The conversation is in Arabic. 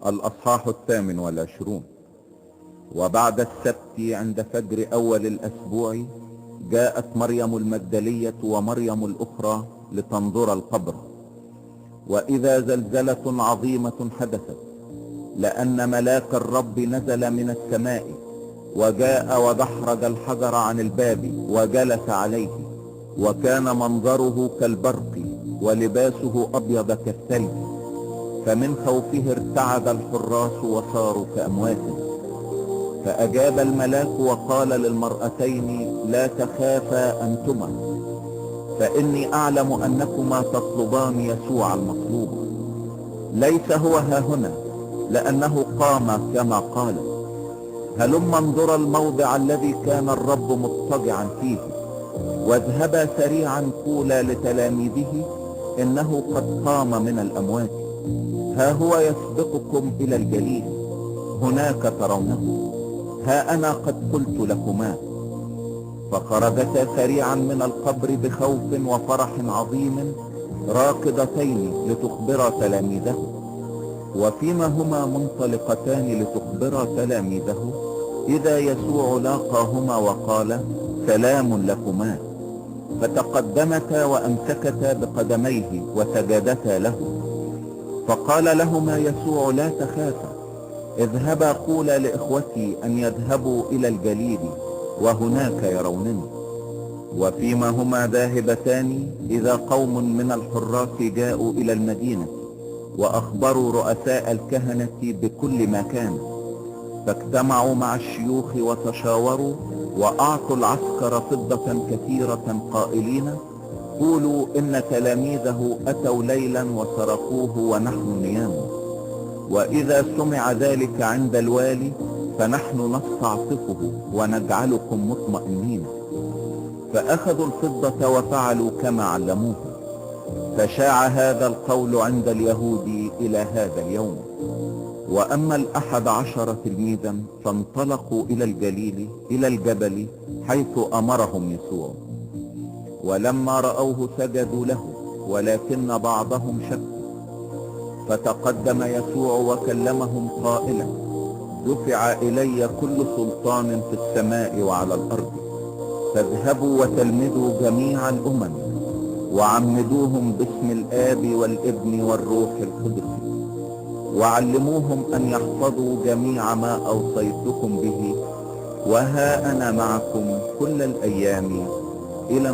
الأصحاح 28. وبعد السبت عند فجر أول الأسبوع جاءت مريم المجدلية ومريم الأخرى لتنظر القبر، وإذا زلزلة عظيمة حدثت، لأن ملاك الرب نزل من السماء وجاء ودحرج الحجر عن الباب وجلس عليه، وكان منظره كالبرق ولباسه أبيض كالثلج، فمن خوفه ارتعد الحراس وصاروا كأموات. فأجاب الملاك وقال للمرأتين: لا تخافا أنتما، فإني أعلم أنكما تطلبان يسوع المطلوب. ليس هو هاهنا، لأنه قام كما قال. هلما انظرا الموضع الذي كان الرب مضطجعا فيه، واذهبا سريعا قولا لتلاميذه: إنه قد قام من الأموات، ها هو يسبقكم إلى الجليل، هناك ترونه، ها أنا قد قلت لكما. فخرجتا سريعا من القبر بخوف وفرح عظيم، راكضتين لتخبرا تلاميذه. وفيما هما منطلقتان لتخبرا تلاميذه، إذا يسوع لاقاهما وقال: سلام لكما. فتقدمتا وأمسكتا بقدميه وسجدتا له. فقال لهما يسوع: لا تخافا، اذهبا قولا لإخوتي أن يذهبوا إلى الجليل، وهناك يرونني. وفيما هما ذاهبتان، إذا قوم من الحراس جاءوا إلى المدينة وأخبروا رؤساء الكهنة بكل ما كان، فاجتمعوا مع الشيوخ وتشاوروا، وأعطوا العسكر فضة كثيرة قائلين: قولوا إن تلاميذه أتوا ليلا وسرقوه ونحن نيام. وإذا سمع ذلك عند الوالي فنحن نستعطفه ونجعلكم مطمئنين. فأخذوا الفضة وفعلوا كما علموه. فشاع هذا القول عند اليهود إلى هذا اليوم. وأما 11 تلميذا فانطلقوا إلى الجليل إلى الجبل حيث أمرهم يسوع. ولما رأوه سجدوا له، ولكن بعضهم شكوا. فتقدم يسوع وكلمهم قائلا: دفع إلي كل سلطان في السماء وعلى الأرض، فاذهبوا وتلمذوا جميع الأمم، وعمدوهم باسم الآب والابن والروح القدس، وعلموهم أن يحفظوا جميع ما أوصيتكم به، وها أنا معكم كل الأيام إلى